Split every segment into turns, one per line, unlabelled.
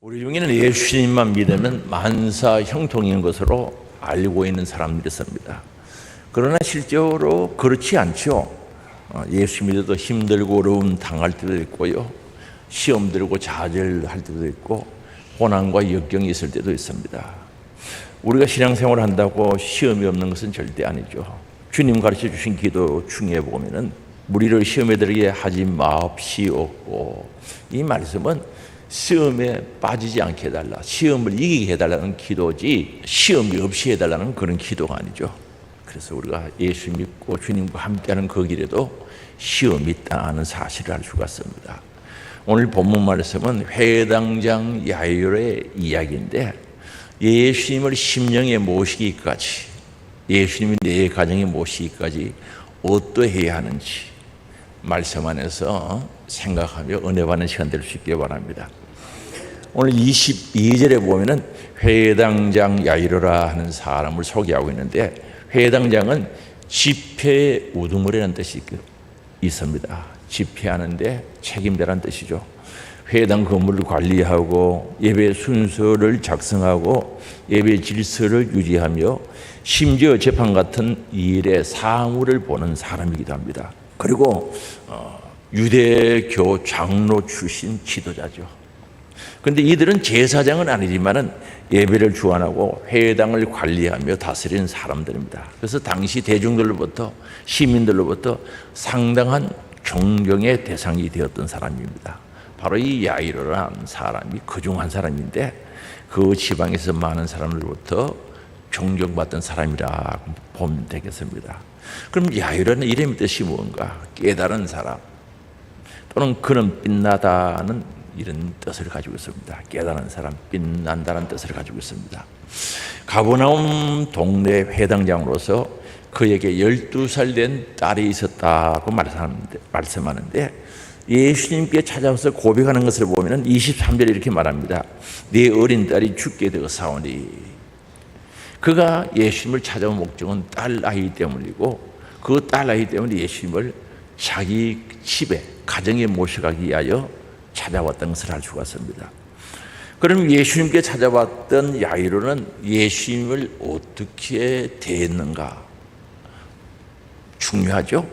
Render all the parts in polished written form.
우리 중에는 예수님만 믿으면 만사 형통인 것으로 알고 있는 사람들이 있습니다. 그러나 실제로 그렇지 않죠. 예수 믿어도 힘들고 어려움 당할 때도 있고요, 시험 들고 좌절할 때도 있고 고난과 역경이 있을 때도 있습니다. 우리가 신앙생활을 한다고 시험이 없는 것은 절대 아니죠. 주님 가르쳐 주신 기도 중에 보면은 우리를 시험에 들게 하지 마옵시옵고, 이 말씀은 시험에 빠지지 않게 해달라, 시험을 이기게 해달라는 기도지 시험이 없이 해달라는 그런 기도가 아니죠. 그래서 우리가 예수 믿고 주님과 함께하는 그 길에도 시험이 있다는 사실을 알 수가 있습니다. 오늘 본문 말씀은 회당장 야이로의 이야기인데, 예수님을 심령에 모시기까지, 예수님이 내 가정에 모시기까지 어떠해야 하는지 말씀 안에서 생각하며 은혜 받는 시간 될 수 있게 바랍니다. 오늘 22절에 보면은 회당장 야이로라 하는 사람을 소개하고 있는데, 회당장은 집회의 우두머리라는 뜻이 있습니다. 집회하는데 책임자라는 뜻이죠. 회당 건물을 관리하고 예배 순서를 작성하고 예배 질서를 유지하며 심지어 재판 같은 일의 사무를 보는 사람이기도 합니다. 그리고 유대교 장로 출신 지도자죠. 그런데 이들은 제사장은 아니지만은 예배를 주관하고 회당을 관리하며 다스리는 사람들입니다. 그래서 당시 대중들로부터, 시민들로부터 상당한 존경의 대상이 되었던 사람입니다. 바로 이 야이로라는 사람이 그중 한 사람인데, 그 지방에서 많은 사람들로부터 존경받던 사람이라고 보면 되겠습니다. 그럼 야이로는 이름의 뜻이 뭔가? 깨달은 사람, 또는 그는 빛나다는 이런 뜻을 가지고 있습니다. 깨달은 사람, 빛난다는 뜻을 가지고 있습니다. 가버나움 동네 회당장으로서 그에게 12살 된 딸이 있었다고 말씀하는데, 예수님께 찾아와서 고백하는 것을 보면 23절에 이렇게 말합니다. 네 어린 딸이 죽게 되었사오니. 그가 예수님을 찾아온 목적은 딸아이 때문이고, 그 딸아이 때문에 예수님을 자기 집에, 가정에 모셔가기 위하여 찾아왔던 것을 알 수가 있습니다. 그럼 예수님께 찾아왔던 야이로는 예수님을 어떻게 대했는가? 중요하죠.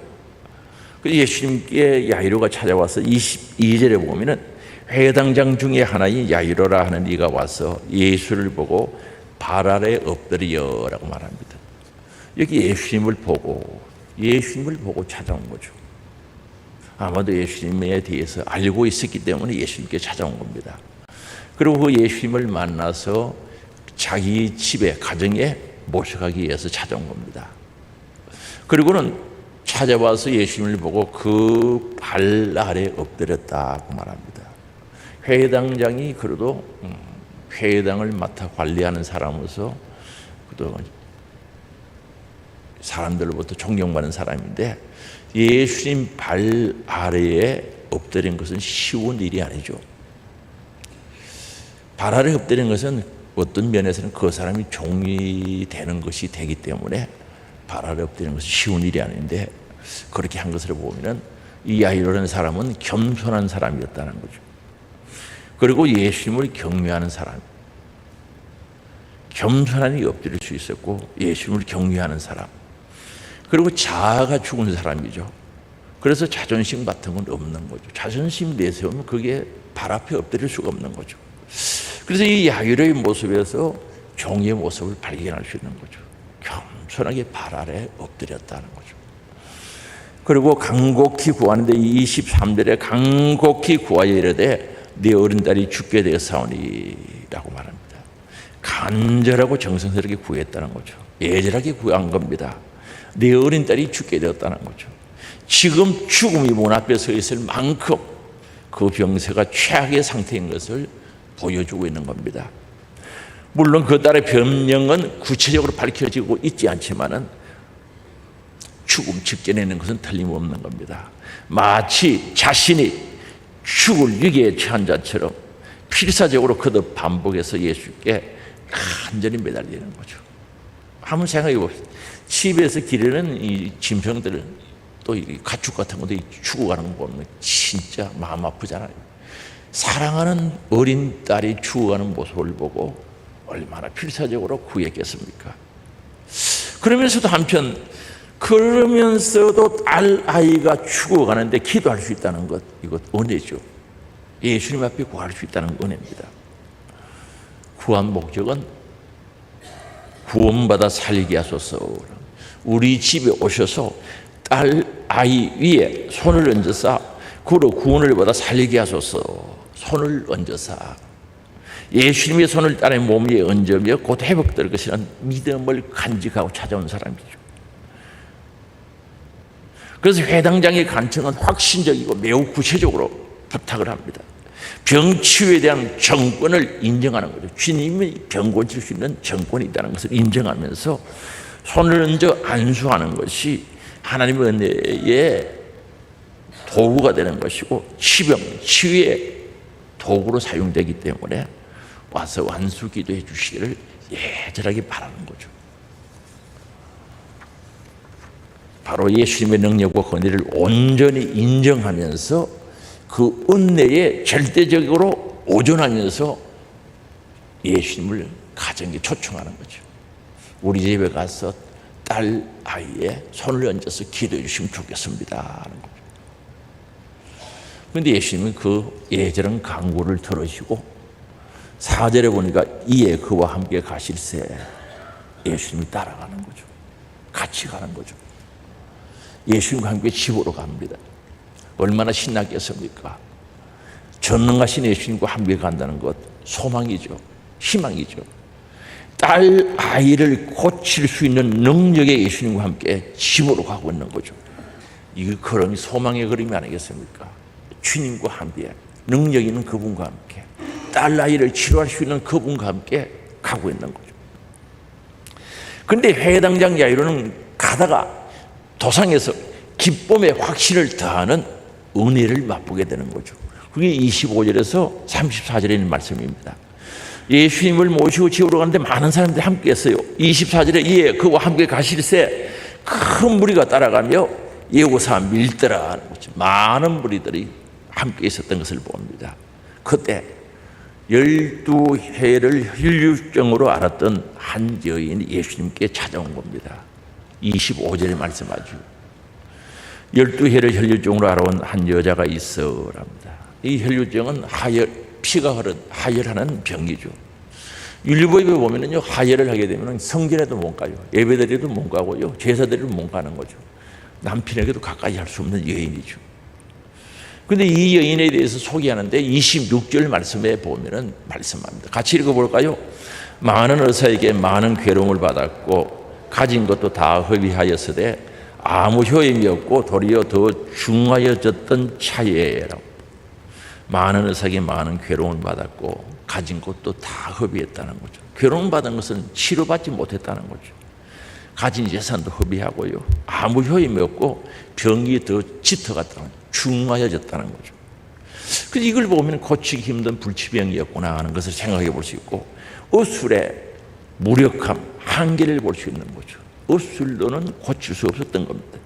예수님께 야이로가 찾아와서 22절에 보면은 회당장 중에 하나인 야이로라 하는 이가 와서 예수를 보고 발 아래 엎드리어라고 말합니다. 여기 예수님을 보고 찾아온 거죠. 아마도 예수님에 대해서 알고 있었기 때문에 예수님께 찾아온 겁니다. 그리고 그 예수님을 만나서 자기 집에, 가정에 모셔가기 위해서 찾아온 겁니다. 그리고는 찾아와서 예수님을 보고 그 발 아래 엎드렸다고 말합니다. 회당장이 그래도 회당을 맡아 관리하는 사람으로서 또 사람들로부터 존경받는 사람인데, 예수님 발 아래에 엎드린 것은 쉬운 일이 아니죠. 발 아래에 엎드린 것은 어떤 면에서는 그 사람이 종이 되는 것이 되기 때문에 발 아래에 엎드리는 것은 쉬운 일이 아닌데, 그렇게 한 것을 보면은 이 야이로라는 사람은 겸손한 사람이었다는 거죠. 그리고 예수님을 경외하는 사람, 겸손하니 엎드릴 수 있었고 예수님을 경외하는 사람, 그리고 자아가 죽은 사람이죠. 그래서 자존심 같은 건 없는 거죠. 자존심 내세우면 그게 발 앞에 엎드릴 수가 없는 거죠. 그래서 이 야이로의 모습에서 종의 모습을 발견할 수 있는 거죠. 겸손하게 발 아래 엎드렸다는 거죠. 그리고 간곡히 구하는데 23절에 간곡히 구하여 이르되 네 어린 딸이 죽게 되었사오니라고 말합니다. 간절하고 정성스럽게 구했다는 거죠. 애절하게 구한 겁니다. 네 어린 딸이 죽게 되었다는 거죠. 지금 죽음이 문 앞에 서 있을 만큼 그 병세가 최악의 상태인 것을 보여주고 있는 겁니다. 물론 그 딸의 변명은 구체적으로 밝혀지고 있지 않지만은 죽음 직전에 있는 것은 틀림없는 겁니다. 마치 자신이 죽을 위기에 처한 자처럼 필사적으로 거듭 반복해서 예수께 간절히 매달리는 거죠. 한번 생각해 봅시다. 집에서 기르는 이 짐승들, 또 이 가축 같은 것도 죽어가는 거 보면 진짜 마음 아프잖아요. 사랑하는 어린 딸이 죽어가는 모습을 보고 얼마나 필사적으로 구했겠습니까? 그러면서도 한편, 그러면서도 아이가 죽어가는데 기도할 수 있다는 것, 이것 은혜죠. 예수님 앞에 구할 수 있다는 은혜입니다. 구한 목적은 구원받아 살게 하소서. 우리 집에 오셔서 딸 아이 위에 손을 얹어서 그로 구원을 받아 살게 하소서. 손을 얹어서 예수님의 손을 딸의 몸 위에 얹으며 곧 회복될 것이라는 믿음을 간직하고 찾아온 사람이죠. 그래서 회당장의 간청은 확신적이고 매우 구체적으로 부탁을 합니다. 병치유에 대한 정권을 인정하는 거죠. 주님이 병 고칠 수 있는 정권이 있다는 것을 인정하면서 손을 얹어 안수하는 것이 하나님의 은혜의 도구가 되는 것이고 치병, 치유의 도구로 사용되기 때문에 와서 안수 기도해 주시기를 예절하게 바라는 거죠. 바로 예수님의 능력과 권위를 온전히 인정하면서 그 은혜에 절대적으로 오존하면서 예수님을 가정에 초청하는 거죠. 우리 집에 가서 딸 아이의 손을 얹어서 기도해 주시면 좋겠습니다 하는 거죠. 그런데 예수님은 그 예절한 간구를 들으시고 4절에 보니까 이에 그와 함께 가실새 예수님이 따라가는 거죠. 같이 가는 거죠. 예수님과 함께 집으로 갑니다. 얼마나 신나겠습니까? 전능하신 예수님과 함께 간다는 것 소망이죠. 희망이죠. 딸 아이를 고칠 수 있는 능력의 예수님과 함께 집으로 가고 있는 거죠. 이 그림이 소망의 그림이 아니겠습니까? 주님과 함께 능력 있는 그분과 함께 딸 아이를 치료할 수 있는 그분과 함께 가고 있는 거죠. 그런데 회당장 야이로는 가다가 도상에서 기쁨의 확신을 더하는 은혜를 맛보게 되는 거죠. 그게 25절에서 34절에 있는 말씀입니다. 예수님을 모시고 집으로 가는데 많은 사람들이 함께 했어요. 24절에 이에 그와 함께 가실새 큰 무리가 따라가며 예고사 밀더라 하는 거죠. 많은 무리들이 함께 있었던 것을 봅니다. 그때 12해를 혈류증으로 앓았던 한 여인이 예수님께 찾아온 겁니다. 25절에 말씀하죠. 12해를 혈류증으로 앓아온 한 여자가 있어랍니다. 이 혈류증은 피가 흐른 하혈하는 병이죠. 율법에 보면은요, 하혈을 하게 되면 성전에도 못 가요. 예배드리도 못 가고요. 제사드리도 못 가는 거죠. 남편에게도 가까이 할 수 없는 여인이죠. 근데 이 여인에 대해서 소개하는데 26절 말씀에 보면은 말씀합니다. 같이 읽어볼까요? 많은 의사에게 많은 괴로움을 받았고 가진 것도 다 허비하였으되 아무 효임이 없고 도리어 더 중하여졌던 차예라고. 많은 의사에게 많은 괴로움을 받았고 가진 것도 다 허비했다는 거죠. 괴로움 받은 것은 치료받지 못했다는 거죠. 가진 재산도 허비하고요. 아무 효임이 없고 병이 더 짙어갔다는 거죠. 중하여졌다는 거죠. 그래서 이걸 보면 고치기 힘든 불치병이었구나 하는 것을 생각해 볼 수 있고 어술의 무력함, 한계를 볼 수 있는 거죠. 어술로는 고칠 수 없었던 겁니다.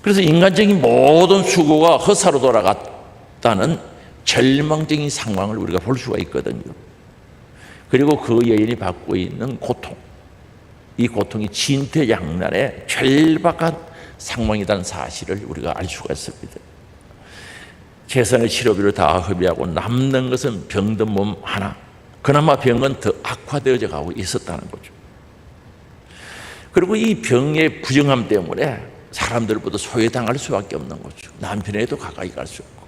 그래서 인간적인 모든 수고가 허사로 돌아갔다는 절망적인 상황을 우리가 볼 수가 있거든요. 그리고 그 여인이 받고 있는 고통, 이 고통이 진퇴양난의 절박한 상황이라는 사실을 우리가 알 수가 있습니다. 재산의 치료비를 다 허비하고 남는 것은 병든 몸 하나, 그나마 병은 더 악화되어져 가고 있었다는 거죠. 그리고 이 병의 부정함 때문에 사람들보다 소외당할 수밖에 없는 거죠. 남편에게도 가까이 갈 수 없고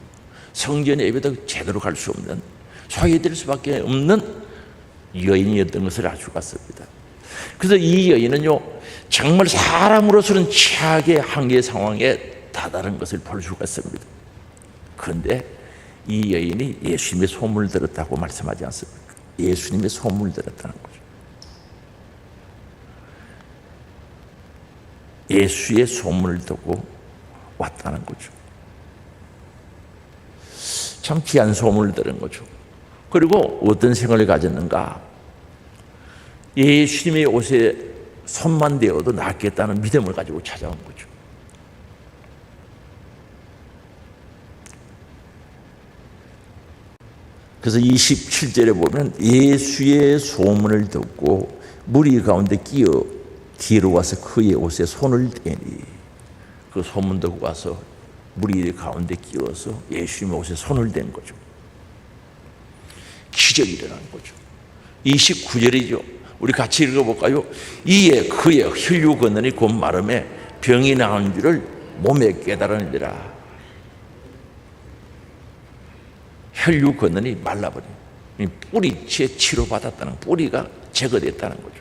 성전 예배도 제대로 갈 수 없는 소외될 수밖에 없는 여인이었던 것을 알 수가 있습니다. 그래서 이 여인은요, 정말 사람으로서는 최악의 한계 상황에 다다른 것을 볼 수가 있습니다. 그런데 이 여인이 예수님의 소문을 들었다고 말씀하지 않습니까? 예수님의 소문을 들었다는 거죠. 예수의 소문을 듣고 왔다는 거죠. 참 귀한 소문을 들은 거죠. 그리고 어떤 생각을 가졌는가? 예수님의 옷에 손만 대어도 낫겠다는 믿음을 가지고 찾아온 거죠. 그래서 27절에 보면 예수의 소문을 듣고 무리 가운데 끼어 뒤로 와서 그의 옷에 손을 대니, 그 소문 듣고 와서 무리 가운데 끼어서 예수님의 옷에 손을 댄 거죠. 기적이 일어난 거죠. 29절이죠. 우리 같이 읽어볼까요? 이에 그의 혈류 건너니 곧 마름에 병이 나은 줄을 몸에 깨달으니라. 혈류 건너니 말라버린, 뿌리째 치료받았다는, 뿌리가 제거됐다는 거죠.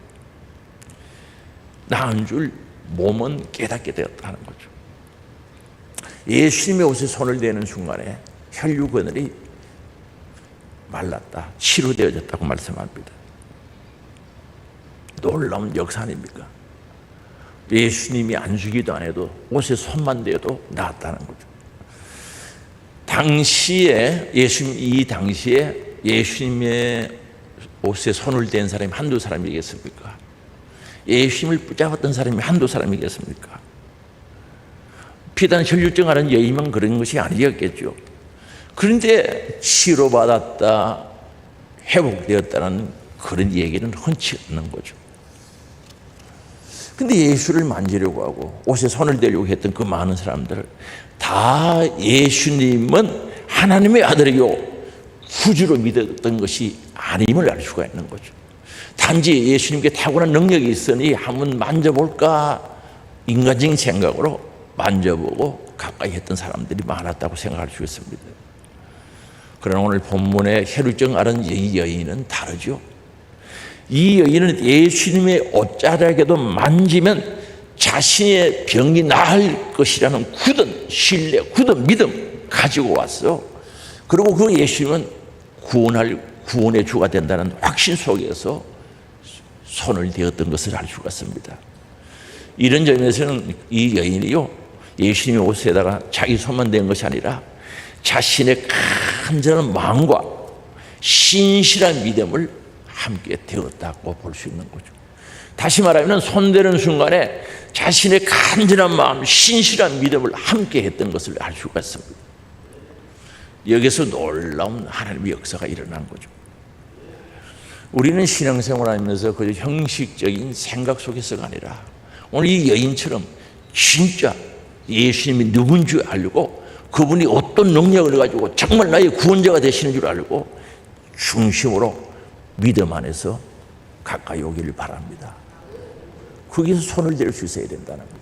나은 줄 몸은 깨닫게 되었다는 거죠. 예수님의 옷에 손을 대는 순간에 혈류 건너니 말랐다, 치료되어졌다고 말씀합니다. 놀라운 역사 아닙니까? 예수님이 안수기도 안 해도 옷에 손만 대도 나았다는 거죠. 이 당시에 예수님의 옷에 손을 댄 사람이 한두 사람이겠습니까? 예수님을 붙잡았던 사람이 한두 사람이겠습니까? 비단 혈류증 앓은 여인만 그런 것이 아니었겠죠. 그런데 치료받았다, 회복되었다는 그런 얘기는 흔치 않는 거죠. 근데 예수를 만지려고 하고 옷에 손을 대려고 했던 그 많은 사람들을 다 예수님은 하나님의 아들이요 구주로 믿었던 것이 아님을 알 수가 있는 거죠. 단지 예수님께 타고난 능력이 있으니 한번 만져볼까 인간적인 생각으로 만져보고 가까이 했던 사람들이 많았다고 생각할 수 있습니다. 그러나 오늘 본문의 혈류증 앓은 이 여인은 다르죠. 이 여인은 예수님의 옷자락에도 만지면 자신의 병이 나을 것이라는 굳은 신뢰, 굳은 믿음 가지고 왔어. 그리고 그 예수님은 구원의 주가 된다는 확신 속에서 손을 대었던 것을 알 수가 있습니다. 이런 점에서는 이 여인이요, 예수님의 옷에다가 자기 손만 댄 것이 아니라 자신의 간절한 마음과 신실한 믿음을 함께 되었다고 볼 수 있는 거죠. 다시 말하면 손대는 순간에 자신의 간절한 마음, 신실한 믿음을 함께 했던 것을 알 수가 있습니다. 여기서 놀라운 하나님의 역사가 일어난 거죠. 우리는 신앙생활하면서 그 형식적인 생각 속에서가 아니라 오늘 이 여인처럼 진짜 예수님이 누군 줄 알고 그분이 어떤 능력을 가지고 정말 나의 구원자가 되시는 줄 알고 중심으로 믿음 안에서 가까이 오기를 바랍니다. 거기서 손을 댈 수 있어야 된다는 거죠.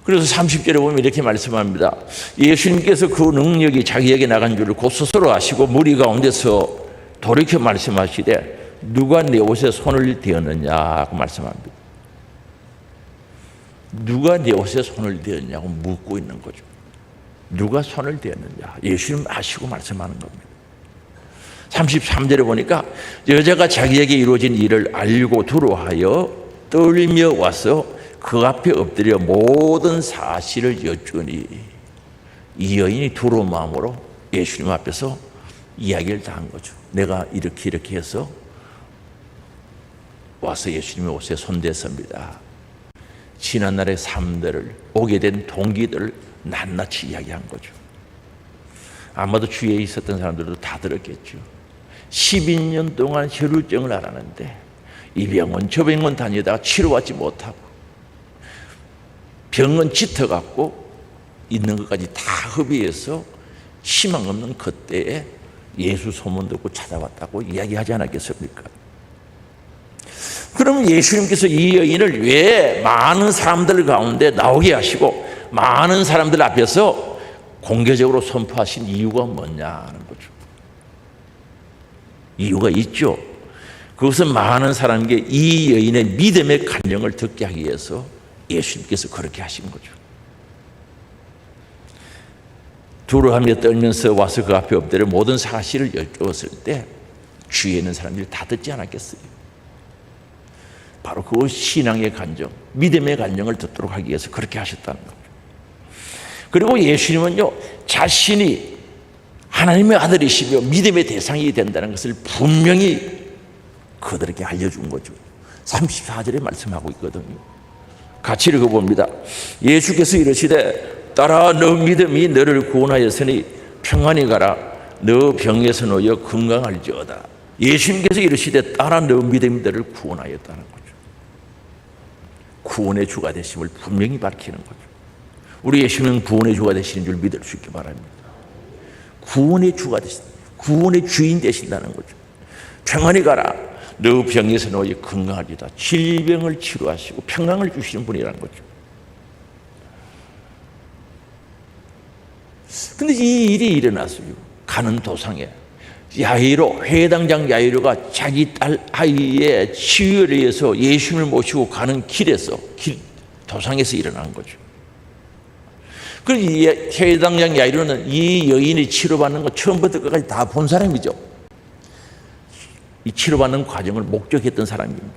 그래서 30절에 보면 이렇게 말씀합니다. 예수님께서 그 능력이 자기에게 나간 줄을 곧 스스로 아시고 무리 가운데서 돌이켜 말씀하시되 누가 내 옷에 손을 대었느냐고 말씀합니다. 누가 내 옷에 손을 대었냐고 묻고 있는 거죠. 누가 손을 대었느냐, 예수님 아시고 말씀하는 겁니다. 33절에 보니까 여자가 자기에게 이루어진 일을 알고 두려워하여 떨며 와서 그 앞에 엎드려 모든 사실을 여쭈니, 이 여인이 두려운 마음으로 예수님 앞에서 이야기를 다 한 거죠. 내가 이렇게 해서 와서 예수님의 옷에 손댔습니다. 지난날의 삶들을, 오게 된 동기들을 낱낱이 이야기한 거죠. 아마도 주위에 있었던 사람들도 다 들었겠죠. 12년 동안 혈류증을 앓았는데 이 병원 저 병원 다니다가 치료받지 못하고 병은 짙어갖고 있는 것까지 다 허비해서 희망 없는 그때에 예수 소문 듣고 찾아왔다고 이야기하지 않았겠습니까? 그럼 예수님께서 이 여인을 왜 많은 사람들 가운데 나오게 하시고 많은 사람들 앞에서 공개적으로 선포하신 이유가 뭐냐는 거죠. 이유가 있죠. 그것은 많은 사람에게 이 여인의 믿음의 간증을 듣게 하기 위해서 예수님께서 그렇게 하신 거죠. 두려워하며 떨면서 와서 그 앞에 엎드려 모든 사실을 여쭈었을 때 주위에 있는 사람들이 다 듣지 않았겠어요. 바로 그 신앙의 간증, 믿음의 간증을 듣도록 하기 위해서 그렇게 하셨다는 거죠. 그리고 예수님은요, 자신이 하나님의 아들이시며 믿음의 대상이 된다는 것을 분명히 그들에게 알려준 거죠. 34절에 말씀하고 있거든요. 같이 읽어봅니다. 예수께서 이르시되 딸아 너 믿음이 너를 구원하였으니 평안히 가라. 너 병에서 놓여 건강할지어다. 예수님께서 이르시되 따라 너 믿음들을 구원하였다는 거죠. 구원의 주가 되심을 분명히 밝히는 거죠. 우리 예수님은 구원의 주가 되시는 줄 믿을 수 있기 바랍니다. 구원의 주가 되신다. 구원의 주인 되신다는 거죠. 평안히 가라. 너 병에서 놓여 건강하리다. 질병을 치료하시고 평강을 주시는 분이라는 거죠. 근데 이 일이 일어났어요. 가는 도상에 야이로, 회당장 야이로가 자기 딸 아이의 치유를 위해서 예수님을 모시고 가는 길에서 도상에서 일어난 거죠. 그래서 이 회당장 야이로는 이 여인이 치료받는 거 처음부터 끝까지 다 본 사람이죠. 이 치료받는 과정을 목격했던 사람입니다.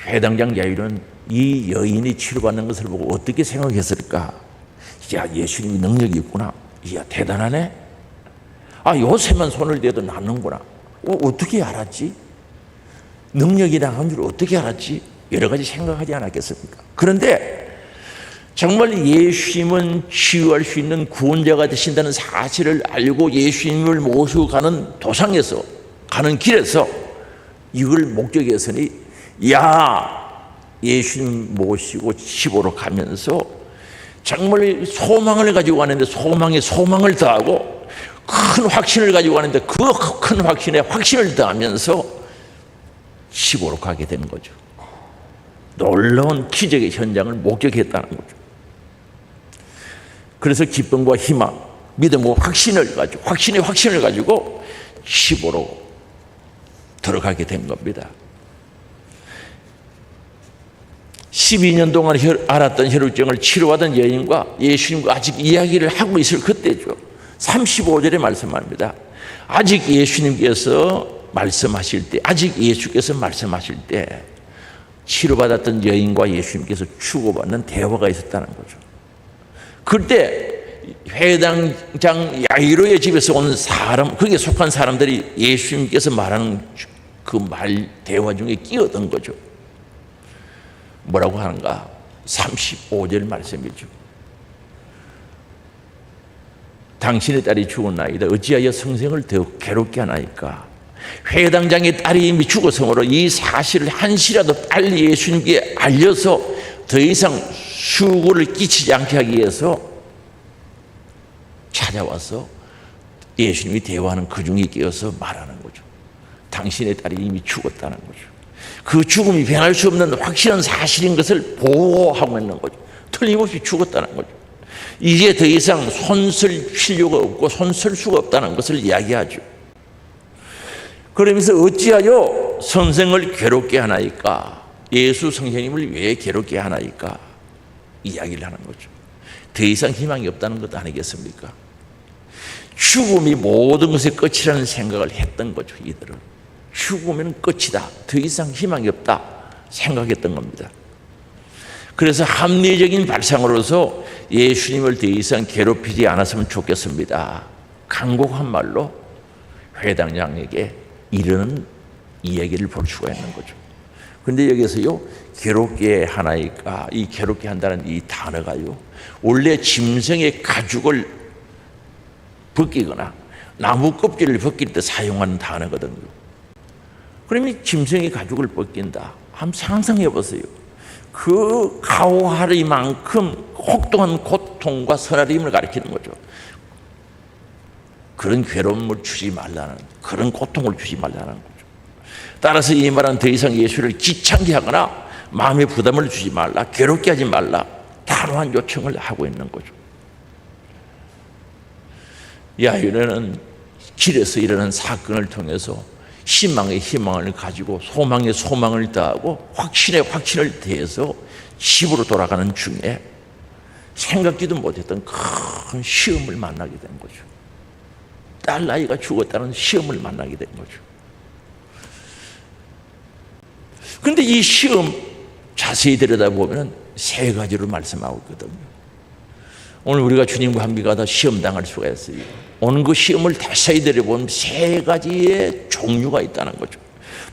회당장 야이로는 이 여인이 치료받는 것을 보고 어떻게 생각했을까? 야, 예수님이 능력이 있구나. 이야, 대단하네. 아, 요새만 손을 대도 낫는구나. 어떻게 알았지? 능력이라는 한 줄 어떻게 알았지? 여러 가지 생각하지 않았겠습니까? 그런데 정말 예수님은 치유할 수 있는 구원자가 되신다는 사실을 알고 예수님을 모시고 가는 도상에서, 가는 길에서 이걸 목격했으니, 야, 예수님 모시고 집으로 가면서 정말 소망을 가지고 가는데 소망에 소망을 더하고 큰 확신을 가지고 가는데 그 큰 확신에 확신을 더하면서 집으로 가게 되는 거죠. 놀라운 기적의 현장을 목격했다는 거죠. 그래서 기쁨과 희망, 믿음과 확신을 가지고 집으로 들어가게 된 겁니다. 12년 동안 알았던 혈루증을 치료하던 여인과 예수님과 아직 이야기를 하고 있을 그때죠. 35절에 말씀합니다. 아직 예수께서 말씀하실 때 치료받았던 여인과 예수님께서 주고받는 대화가 있었다는 거죠. 그때 회당장 야이로의 집에서 온 사람, 거기에 속한 사람들이 예수님께서 말하는 그 대화 중에 끼어든 거죠. 뭐라고 하는가? 35절 말씀이죠. 당신의 딸이 죽었나이다. 어찌하여 성생을 더욱 괴롭게 하나이까? 회당장의 딸이 이미 죽어서므로 이 사실을 한시라도 빨리 예수님께 알려서 더 이상 수고를 끼치지 않게 하기 위해서 찾아와서 예수님이 대화하는 그 중에 끼어서 말하는 거죠. 당신의 딸이 이미 죽었다는 거죠. 그 죽음이 변할 수 없는 확실한 사실인 것을 보호하고 있는 거죠. 틀림없이 죽었다는 거죠. 이제 더 이상 손쓸 필요가 없고 손쓸 수가 없다는 것을 이야기하죠. 그러면서 어찌하여 선생을 괴롭게 하나이까? 예수 선생님을 왜 괴롭게 하나이까? 이야기를 하는 거죠. 더 이상 희망이 없다는 것 아니겠습니까? 죽음이 모든 것의 끝이라는 생각을 했던 거죠. 이들은 죽으면 끝이다, 더 이상 희망이 없다 생각했던 겁니다. 그래서 합리적인 발상으로서 예수님을 더 이상 괴롭히지 않았으면 좋겠습니다. 간곡한 말로 회당장에게 이르는 이야기를 볼 수가 있는 거죠. 그런데 여기서요, 괴롭게 하나이까? 이 괴롭게 한다는 이 단어가요, 원래 짐승의 가죽을 벗기거나 나무 껍질을 벗길 때 사용하는 단어거든요. 그러면 짐승의 가죽을 벗긴다. 한번 상상해 보세요. 그 가오하리만큼 혹독한 고통과 서라림을 가리키는 거죠. 그런 괴로움을 주지 말라는, 그런 고통을 주지 말라는 거죠. 따라서 이 말은 더 이상 예수를 귀찮게 하거나 마음의 부담을 주지 말라, 괴롭게 하지 말라, 단호한 요청을 하고 있는 거죠. 야이로는 길에서 일어난 사건을 통해서 희망의 희망을 가지고 소망의 소망을 더하고 확신의 확신을 더해서 집으로 돌아가는 중에 생각지도 못했던 큰 시험을 만나게 된 거죠. 딸 아이가 죽었다는 시험을 만나게 된 거죠. 그런데 이 시험 자세히 들여다보면 세 가지로 말씀하고 있거든요. 오늘 우리가 주님과 함께 가다 시험 당할 수가 있어요. 오늘 그 시험을 자세히 들여보면 세 가지의 종류가 있다는 거죠.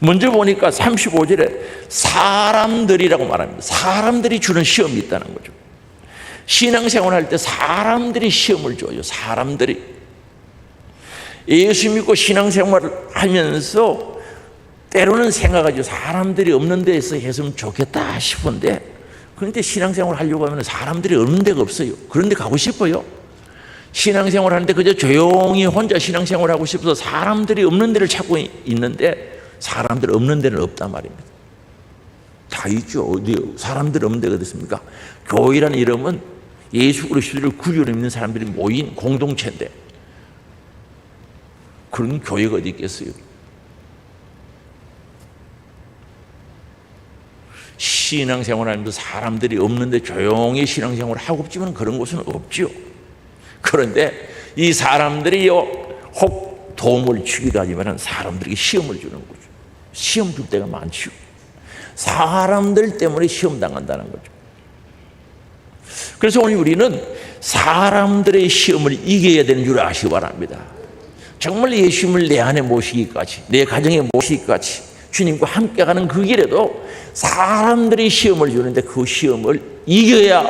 먼저 보니까 35절에 사람들이라고 말합니다. 사람들이 주는 시험이 있다는 거죠. 신앙생활 할 때 사람들이 시험을 줘요. 사람들이. 예수 믿고 신앙생활을 하면서 때로는 생각하죠. 사람들이 없는 데에서 했으면 좋겠다 싶은데, 그런데 신앙생활 하려고 하면 사람들이 없는 데가 없어요. 그런데 가고 싶어요. 신앙생활 하는데 그저 조용히 혼자 신앙생활 하고 싶어서 사람들이 없는 데를 찾고 있는데, 사람들 없는 데는 없단 말입니다. 다 있죠. 어디요? 사람들 없는 데가 어딨습니까? 교회라는 이름은 예수 그리스도를 구주로 믿는 사람들이 모인 공동체인데, 그런 교회가 어디 있겠어요? 신앙생활 하면서 사람들이 없는데 조용히 신앙생활을 하고 싶지만 그런 곳은 없죠. 그런데 이 사람들이요, 혹 도움을 주기도 하지만 사람들에게 시험을 주는 거죠. 시험 줄 때가 많죠. 사람들 때문에 시험 당한다는 거죠. 그래서 오늘 우리는 사람들의 시험을 이겨야 되는 줄 아시기 바랍니다. 정말 예수님을 내 안에 모시기까지, 내 가정에 모시기까지 주님과 함께 가는 그 길에도 사람들이 시험을 주는데 그 시험을 이겨야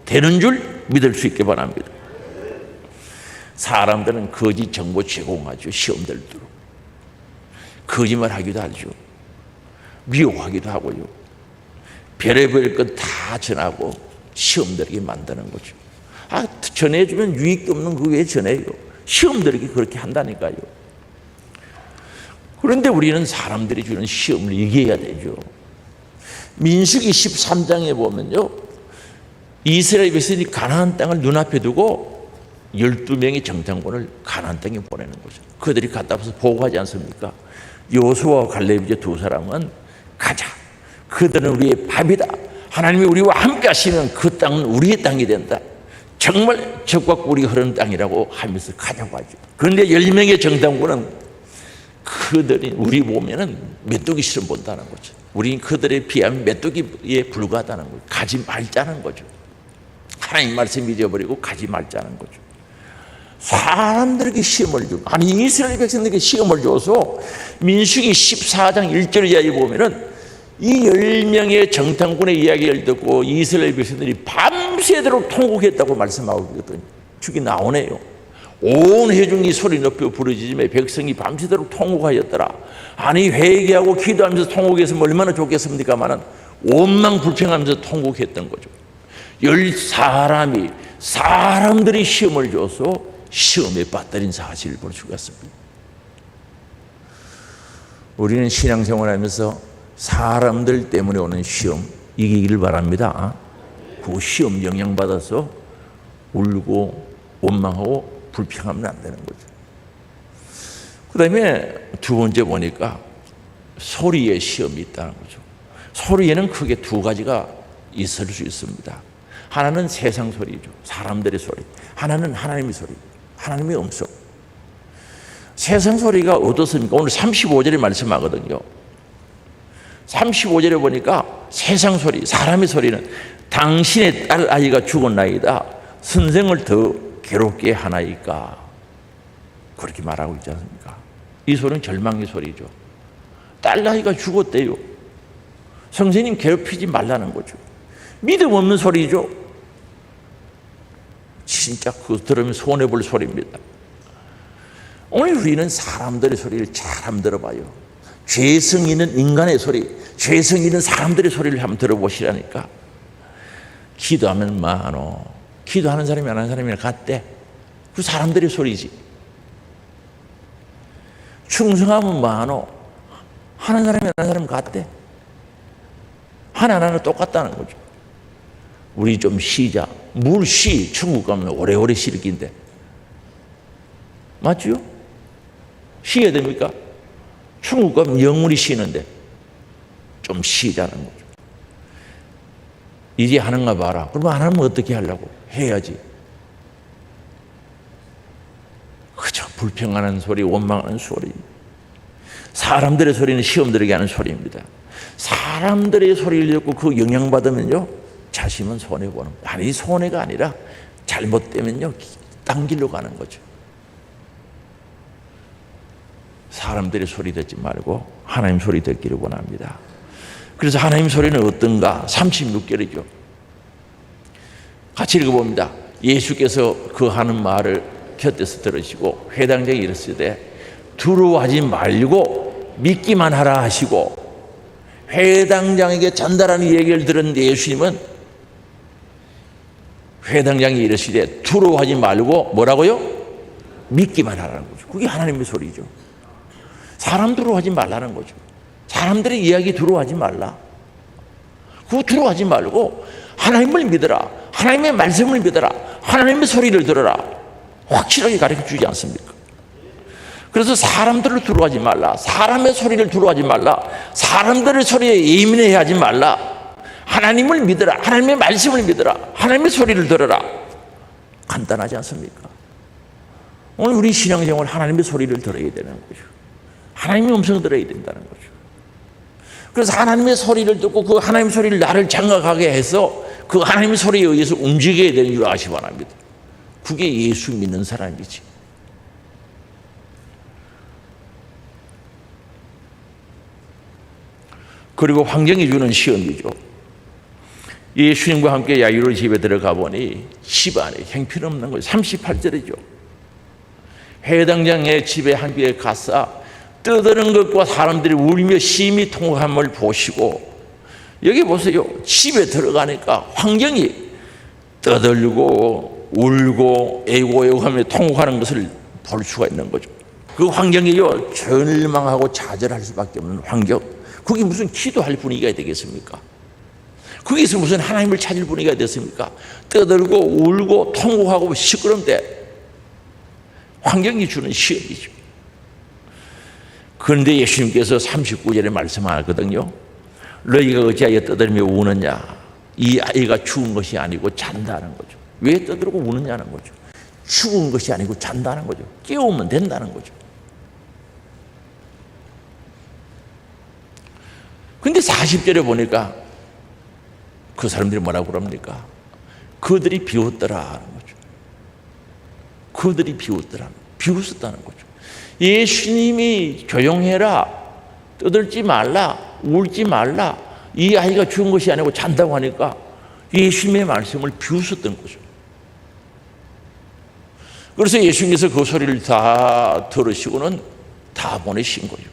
되는 줄 믿을 수 있기 바랍니다. 사람들은 거짓 정보 제공하죠. 시험들도 거짓말 하기도 하죠. 미혹하기도 하고요. 별의별 것 다 전하고 시험 들게 만드는 거죠. 전해주면 유익도 없는 그 왜 전해요? 시험 들게 그렇게 한다니까요. 그런데 우리는 사람들이 주는 시험을 이겨야 되죠. 민수기 13장에 보면요, 이스라엘 백성이 가나안 땅을 눈앞에 두고 12명의 정탐꾼을 가나안 땅에 보내는 거죠. 그들이 갔다 와서 보고하지 않습니까? 여호수아와 갈렙 이제 두 사람은 가자. 그들은 우리의 밥이다. 하나님이 우리와 함께 하시면 그 땅은 우리의 땅이 된다. 정말 적과 꿀이 흐르는 땅이라고 하면서 가자고 하죠. 그런데 10명의 정탐꾼은 그들이 우리 보면은 메뚜기 시험 본다는 거죠. 우리는 그들에 비하면 메뚜기에 불과하다는 거죠. 가지 말자는 거죠. 하나님 말씀 잊어버리고 가지 말자는 거죠. 사람들에게 시험을 주고, 아니 이스라엘 백성들에게 시험을 줘서 민수기 14장 1절 이하에 보면은 이 10명의 정탐꾼의 이야기를 듣고 이스라엘 백성들이 밤새도록 통곡했다고 말씀하고 있거든요. 죽이 나오네요. 온 회중이 소리 높여 부르짖으며 백성이 밤새도록 통곡하였더라. 아니 회개하고 기도하면서 통곡해서 얼마나 좋겠습니까마는 원망 불평하면서 통곡했던 거죠. 사람들이 시험을 줘서 시험에 빠뜨린 사실을 볼 수가 있습니다. 우리는 신앙생활하면서 사람들 때문에 오는 시험 이기기를 바랍니다. 그 시험 영향받아서 울고 원망하고 불평하면 안 되는 거죠. 그 다음에 두 번째 보니까 소리의 시험이 있다는 거죠. 소리에는 크게 두 가지가 있을 수 있습니다. 하나는 세상 소리죠. 사람들의 소리. 하나는 하나님의 소리. 하나님의 음성. 세상 소리가 어떻습니까? 오늘 35절에 말씀하거든요. 35절에 보니까 세상 소리, 사람의 소리는 당신의 딸 아이가 죽었나이다. 선생을 더 괴롭게 하나이까. 그렇게 말하고 있지 않습니까? 이 소리는 절망의 소리죠. 딸 아이가 죽었대요. 선생님 괴롭히지 말라는 거죠. 믿음 없는 소리죠. 진짜 그거 들으면 손해볼 소리입니다. 오늘 우리는 사람들의 소리를 잘 한번 들어봐요. 죄성 있는 인간의 소리, 죄성 있는 사람들의 소리를 한번 들어보시라니까. 기도하면 많어. 기도하는 사람이 안 하는 사람이랑 같대. 그 사람들의 소리지. 충성하면 많어. 하는 사람이 안 하는 사람 같대. 하나하나 똑같다는 거죠. 우리 좀 쉬자. 뭘 쉬? 천국 가면 오래오래 쉴 긴데. 맞죠? 쉬어야 됩니까? 천국 가면 영원히 쉬는데 좀 쉬자는 거죠. 이제 하는가 봐라. 그러면 안 하면 어떻게 하려고? 해야지. 그저 불평하는 소리, 원망하는 소리. 사람들의 소리는 시험 들게 하는 소리입니다. 사람들의 소리를 듣고 그 영향받으면요, 자신은 손해보는 거예요. 아니, 손해가 아니라 잘못되면요, 딴 길로 가는 거죠. 사람들의 소리 듣지 말고 하나님 소리 듣기를 원합니다. 그래서 하나님 소리는 어떤가? 36절이죠. 같이 읽어봅니다. 예수께서 그 하는 말을 곁에서 들으시고 회당장에 이르시되 두려워하지 말고 믿기만 하라 하시고, 회당장에게 전달하는 얘기를 들은 예수님은 회당장이 이르시되 두려워하지 말고 뭐라고요? 믿기만 하라는 거죠. 그게 하나님의 소리죠. 사람 두려워하지 말라는 거죠. 사람들의 이야기 두려워하지 말라. 그거 두려워하지 말고 하나님을 믿어라. 하나님의 말씀을 믿어라. 하나님의 소리를 들어라. 확실하게 가르쳐 주지 않습니까? 그래서 사람들을 두려워하지 말라. 사람의 소리를 두려워하지 말라. 사람들의 소리에 예민해 하지 말라. 하나님을 믿어라. 하나님의 말씀을 믿어라. 하나님의 소리를 들어라. 간단하지 않습니까? 오늘 우리 신앙생활 하나님의 소리를 들어야 되는 거죠. 하나님의 음성을 들어야 된다는 거죠. 그래서 하나님의 소리를 듣고 그 하나님의 소리를 나를 장악하게 해서 그 하나님의 소리에 의해서 움직여야 되는 줄 아시기 바랍니다. 그게 예수 믿는 사람이지. 그리고 환경이 주는 시험이죠. 예수님과 함께 야이로 집에 들어가 보니 집 안에 형편없는 거예요. 38절이죠. 회당장의 집에 함께 가사 떠드는 것과 사람들이 울며 심히 통곡함을 보시고, 여기 보세요. 집에 들어가니까 환경이 떠들고 울고 애고애고하며 통곡하는 것을 볼 수가 있는 거죠. 그 환경이요, 절망하고 좌절할 수밖에 없는 환경. 그게 무슨 기도할 분위기가 되겠습니까? 거기서 무슨 하나님을 찾을 분위기가 됐습니까? 떠들고 울고 통곡하고 시끄러운데 환경이 주는 시험이죠. 그런데 예수님께서 39절에 말씀하거든요. 너희가 어찌하여 떠들며 우느냐? 이 아이가 죽은 것이 아니고 잔다는 거죠. 왜 떠들고 우느냐는 거죠. 죽은 것이 아니고 잔다는 거죠. 깨우면 된다는 거죠. 근데 40절에 보니까 그 사람들이 뭐라고 그럽니까? 그들이 비웃더라 하는 거죠. 그들이 비웃더라. 비웃었다는 거죠. 예수님이 조용해라, 떠들지 말라, 울지 말라, 이 아이가 죽은 것이 아니고 잔다고 하니까 예수님의 말씀을 비웃었던 거죠. 그래서 예수님께서 그 소리를 다 들으시고는 다 보내신 거예요.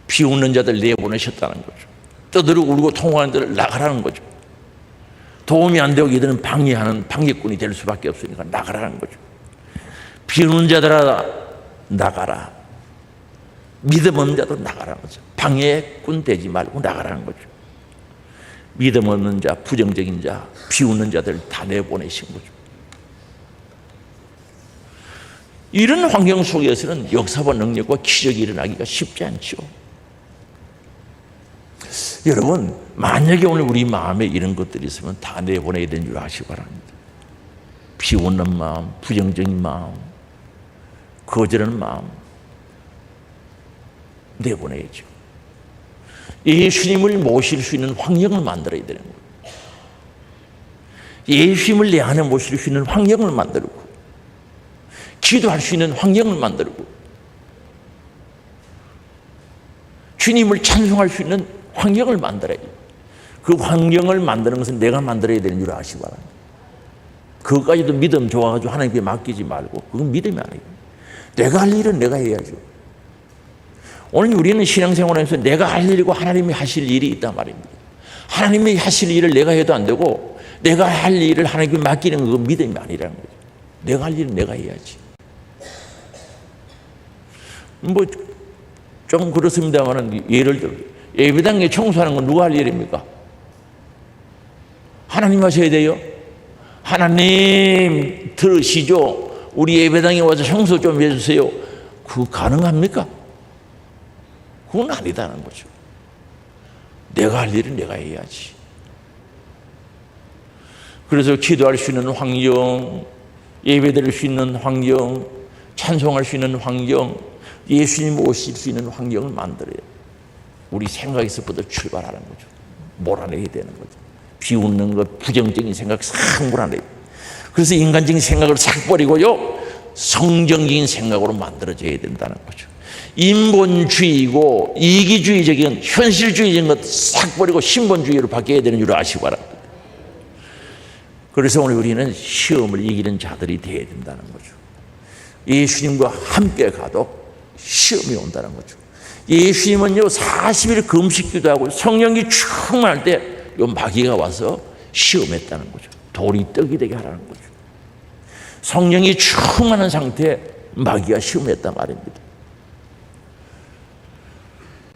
비웃는 자들 내보내셨다는 거죠. 떠들고 울고 통화하는 자들 나가라는 거죠. 도움이 안 되고 이들은 방해하는 방해꾼이 될 수밖에 없으니까 나가라는 거죠. 비웃는 자들아 나가라. 믿음 없는 자도 나가라는 거죠. 방해꾼 되지 말고 나가라는 거죠. 믿음 없는 자, 부정적인 자, 비웃는 자들 다 내보내신 거죠. 이런 환경 속에서는 역사와 능력과 기적이 일어나기가 쉽지 않죠. 여러분, 만약에 오늘 우리 마음에 이런 것들이 있으면 다 내보내야 되는 줄 아시기 바랍니다. 비웃는 마음, 부정적인 마음, 거절하는 마음 내보내야죠. 예수님을 모실 수 있는 환경을 만들어야 되는 거예요. 예수님을 내 안에 모실 수 있는 환경을 만들고, 기도할 수 있는 환경을 만들고, 주님을 찬송할 수 있는 환경을 만들어야 돼요. 그 환경을 만드는 것은 내가 만들어야 되는 줄 아시기 바랍니다. 그것까지도 믿음 좋아가지고 하나님께 맡기지 말고, 그건 믿음이 아니에요. 내가 할 일은 내가 해야죠. 오늘 우리는 신앙생활에서 내가 할 일이고 하나님이 하실 일이 있단 말입니다. 하나님이 하실 일을 내가 해도 안 되고 내가 할 일을 하나님께 맡기는 건 믿음이 아니라는 거죠. 내가 할 일은 내가 해야지. 뭐 좀 그렇습니다만, 예를 들어 예배당에 청소하는 건 누가 할 일입니까? 하나님 하셔야 돼요. 하나님 들으시죠? 우리 예배당에 와서 청소 좀 해주세요. 그거 가능합니까? 그건 아니다는 거죠. 내가 할 일은 내가 해야지. 그래서 기도할 수 있는 환경, 예배드릴 수 있는 환경, 찬송할 수 있는 환경, 예수님 오실 수 있는 환경을 만들어요. 우리 생각에서부터 출발하는 거죠. 몰아내야 되는 거죠. 비웃는 것, 부정적인 생각 싹 몰아내요. 그래서 인간적인 생각을 싹 버리고요, 성경적인 생각으로 만들어져야 된다는 거죠. 인본주의고 이기주의적인 현실주의적인 것 싹 버리고 신본주의로 바뀌어야 되는 줄 아시기 바랍니다. 그래서 오늘 우리는 시험을 이기는 자들이 되어야 된다는 거죠. 예수님과 함께 가도 시험이 온다는 거죠. 예수님은요 40일 금식기도 하고 성령이 충만할 때 요 마귀가 와서 시험했다는 거죠. 돌이 떡이 되게 하라는 거죠. 성령이 충만한 상태에 마귀가 시험했단 말입니다.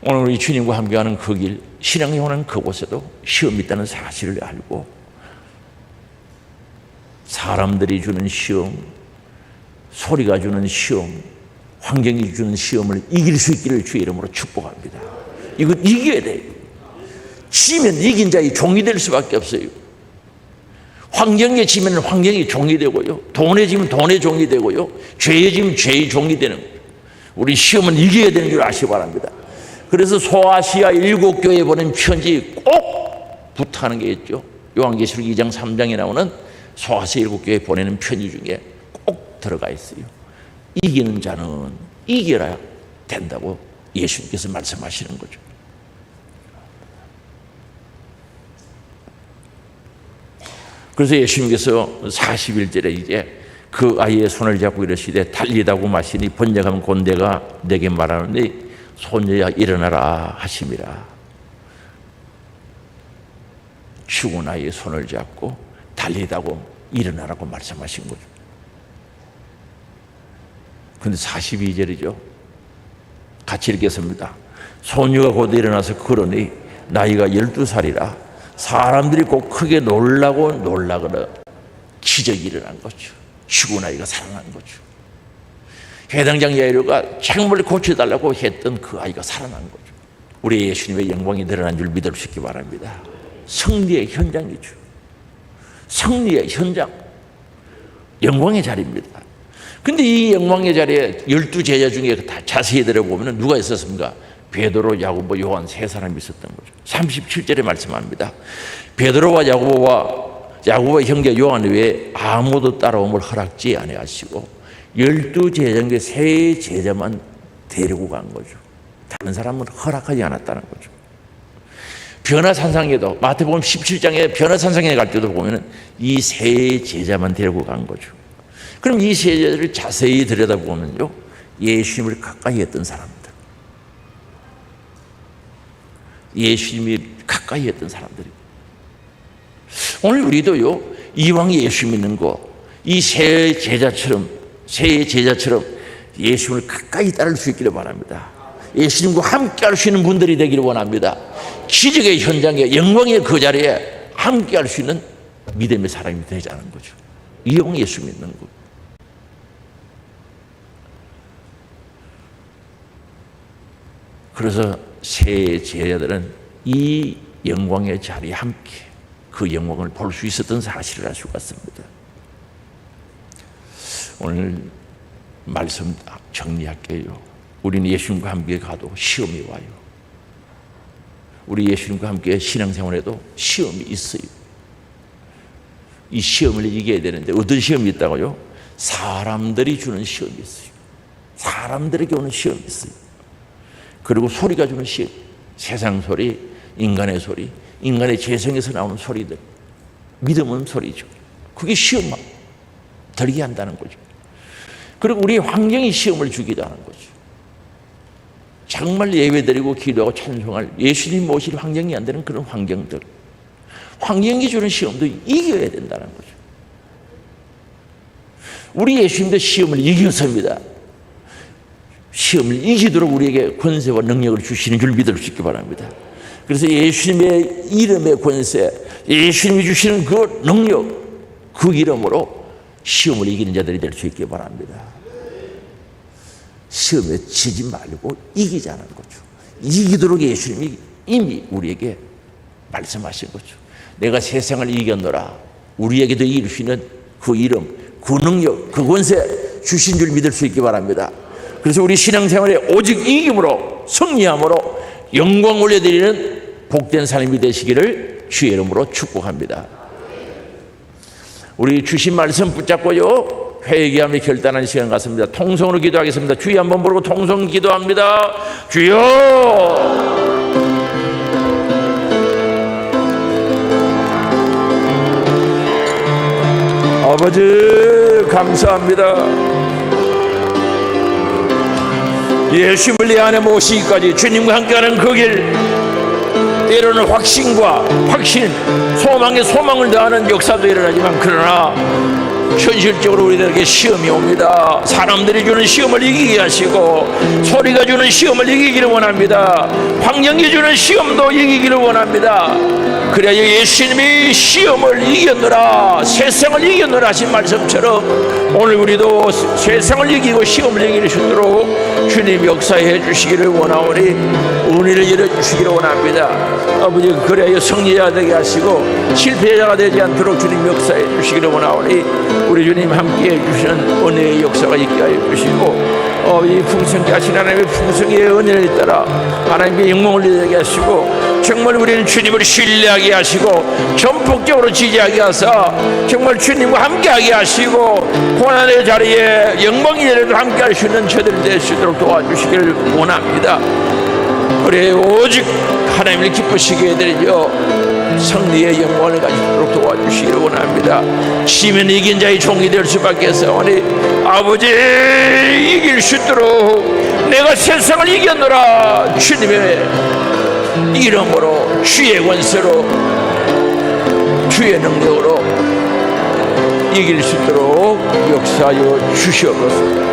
오늘 우리 주님과 함께하는 그 길, 신앙이 오는 그곳에도 시험이 있다는 사실을 알고 사람들이 주는 시험, 소리가 주는 시험, 환경이 주는 시험을 이길 수 있기를 주의 이름으로 축복합니다. 이건 이겨야 돼요. 지면 이긴 자의 종이 될 수밖에 없어요. 환경에 지면 환경이 종이 되고요, 돈에 지면 돈의 종이 되고요, 죄에 지면 죄의 종이 되는 거예요. 우리 시험은 이겨야 되는 줄 아시기 바랍니다. 그래서 소아시아 7교회에 보낸 편지 꼭 부탁하는 게 있죠. 요한계시록 2장 3장에 나오는 소아시아 7교회에 보내는 편지 중에 꼭 들어가 있어요. 이기는 자는 이겨야 된다고 예수님께서 말씀하시는 거죠. 그래서 예수님께서 41절에 이제 그 아이의 손을 잡고 이르시되 달리다고 마시니 번역하면 곤대가 내게 말하는데 손녀야 일어나라 하심이라. 죽은 아이의 손을 잡고 달리다고 일어나라고 말씀하신 거죠. 그런데 42절이죠. 같이 읽겠습니다. 소녀가 곧 일어나서 걸으니 나이가 12살이라 사람들이 꼭 크게 놀라거나 기적이 일어난 거죠. 죽은 아이가 살아난 거죠. 해당장 야이로가 책물을 고쳐달라고 했던 그 아이가 살아난 거죠. 우리 예수님의 영광이 드러난 줄 믿을 수 있기 바랍니다. 승리의 현장이죠. 승리의 현장, 영광의 자리입니다. 근데 이 영광의 자리에 12제자 중에 다 자세히 들어보면 누가 있었습니까? 베드로, 야고보, 요한 세 사람이 있었던 거죠. 37절에 말씀합니다. 베드로와 야고보의 형제 요한 외에 아무도 따라옴을 허락지 아니하시고 12제자 중에 세 제자만 데리고 간 거죠. 다른 사람은 허락하지 않았다는 거죠. 변화산상에도 마태복음 17장에 변화산상에 갈 때도 보면 이 세 제자만 데리고 간 거죠. 그럼 이 세 제자를 자세히 들여다보면요, 예수님을 가까이 했던 사람들, 예수님이 가까이 했던 사람들이. 오늘 우리도요, 이왕 예수 믿는 거, 이 세 제자처럼 예수님을 가까이 따를 수 있기를 바랍니다. 예수님과 함께 할 수 있는 분들이 되기를 원합니다. 기적의 현장에, 영광의 그 자리에 함께 할 수 있는 믿음의 사람이 되자는 거죠. 이왕 예수 믿는 거. 그래서 세 제자들은 이 영광의 자리에 함께 그 영광을 볼 수 있었던 사실을 알 수가 있습니다. 오늘 말씀 정리할게요. 우리는 예수님과 함께 가도 시험이 와요. 우리 예수님과 함께 신앙생활에도 시험이 있어요. 이 시험을 이겨야 되는데 어떤 시험이 있다고요? 사람들이 주는 시험이 있어요. 사람들에게 오는 시험이 있어요. 그리고 소리가 주는 시험, 세상 소리, 인간의 소리, 인간의 재성에서 나오는 소리들, 믿음 없는 소리죠. 그게 시험만 들게 한다는 거죠. 그리고 우리 환경이 시험을 주기도 하는 거죠. 정말 예배드리고 기도하고 찬송할 예수님 모실 환경이 안 되는 그런 환경들, 환경이 주는 시험도 이겨야 된다는 거죠. 우리 예수님도 시험을 이겼습니다. 시험을 이기도록 우리에게 권세와 능력을 주시는 줄 믿을 수 있기 바랍니다. 그래서 예수님의 이름의 권세, 예수님이 주시는 그 능력, 그 이름으로 시험을 이기는 자들이 될 수 있기 바랍니다. 시험에 지지 말고 이기자는 거죠. 이기도록 예수님이 이미 우리에게 말씀하신 거죠. 내가 세상을 이겼노라. 우리에게도 이길 수 있는 그 이름, 그 능력, 그 권세 주신 줄 믿을 수 있기 바랍니다. 그래서 우리 신앙생활에 오직 이김으로, 승리함으로 영광 올려드리는 복된 삶이 되시기를 주의 이름으로 축복합니다. 우리 주신 말씀 붙잡고요, 회개하며 결단하는 시간 같습니다. 통성으로 기도하겠습니다. 주여 한번 부르고 통성 기도합니다. 주여! 아버지 감사합니다. 예수님을 내 안에 모시기까지 주님과 함께하는 그 길, 때로는 확신과 확신, 소망에 소망을 더하는 역사도 일어나지만 그러나 현실적으로 우리들에게 시험이 옵니다. 사람들이 주는 시험을 이기게 하시고 소리가 주는 시험을 이기기를 원합니다. 환경이 주는 시험도 이기기를 원합니다. 그래야 예수님이 시험을 이겼노라, 세상을 이겼노라 하신 말씀처럼 오늘 우리도 세상을 이기고 시험을 이길 수 있도록 주님 역사해 주시기를 원하오니 은혜를 열어주시기를 원합니다. 아버지, 그래야 승리자 되게 하시고 실패자가 되지 않도록 주님 역사해 주시기를 원하오니 우리 주님 함께해 주시는 은혜의 역사가 있게 하여 주시고 이 풍성케 하신 하나님의 풍성의 은혜를 따라 하나님의 영광을 내게 하시고 정말 우리는 주님을 신뢰하게 하시고 전폭적으로 지지하게 하사 정말 주님과 함께하게 하시고 고난의 자리에 영광의 자리에도 함께할 수 있는 저들이 될 수 있도록 도와주시기를 원합니다. 그래 오직 하나님을 기쁘시게 해드리며 승리의 영광을 가지도록 도와주시기를 원합니다. 지면 이긴 자의 종이 될 수밖에 없사오니 아버지 이길 수 있도록 내가 세상을 이겼노라 주님의 이름으로 주의 권세로 주의 능력으로 이길 수 있도록 역사하여 주시옵소서.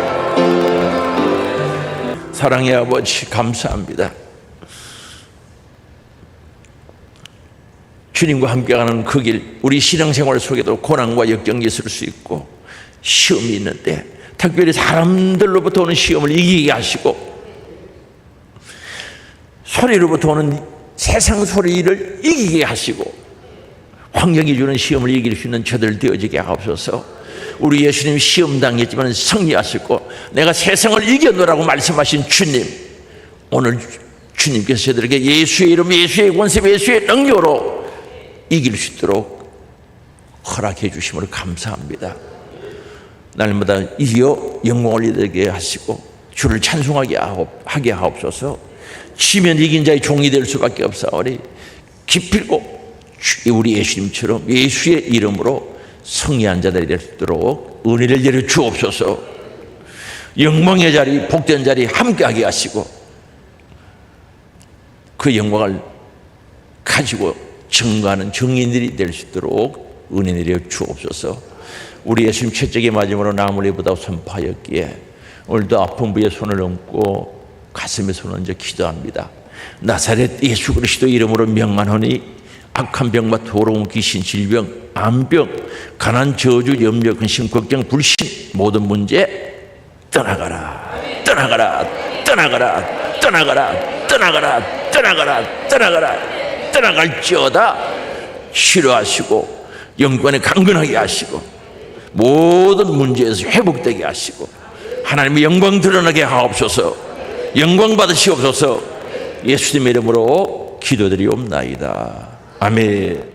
사랑의 아버지 감사합니다. 주님과 함께하는 그 길, 우리 신앙생활 속에도 고난과 역경이 있을 수 있고 시험이 있는데 특별히 사람들로부터 오는 시험을 이기게 하시고 소리로부터 오는 세상 소리를 이기게 하시고 환경이 주는 시험을 이길 수 있는 저들 되어지게 하옵소서. 우리 예수님 시험 당했지만 승리하시고 내가 세상을 이겨노라고 말씀하신 주님, 오늘 주님께서 저들에게 예수의 이름, 예수의 권세, 예수의 능력으로 이길 수 있도록 허락해 주심을 감사합니다. 날마다 이어 영광을 이르게 하시고 주를 찬송하게 하게 하옵소서. 지면 이긴 자의 종이 될 수밖에 없사오니 기필고 우리 예수님처럼 예수의 이름으로 승리한 자들이 될 수 있도록 은혜를 내려 주옵소서. 영광의 자리, 복된 자리 함께하게 하시고 그 영광을 가지고 증거하는 증인들이 될 수 있도록 은혜 내려 주옵소서. 우리 예수님 채찍에 맞음으로 나무를 보다 선포하였기에 오늘도 아픈 부에 손을 얹고 가슴에 손을 얹어 기도합니다. 나사렛 예수 그리스도 이름으로 명하노니 악한 병과 더러운 귀신, 질병, 암병, 가난, 저주, 염려, 근심, 걱정, 불신 모든 문제 떠나가라, 떠나가라, 떠나가라, 떠나가라, 떠나가라, 떠나가라, 떠나가라, 떠나갈지어다. 치료하시고 영권에 강건하게 하시고 모든 문제에서 회복되게 하시고 하나님의 영광 드러나게 하옵소서. 영광 받으시옵소서. 예수님의 이름으로 기도드리옵나이다. 아멘.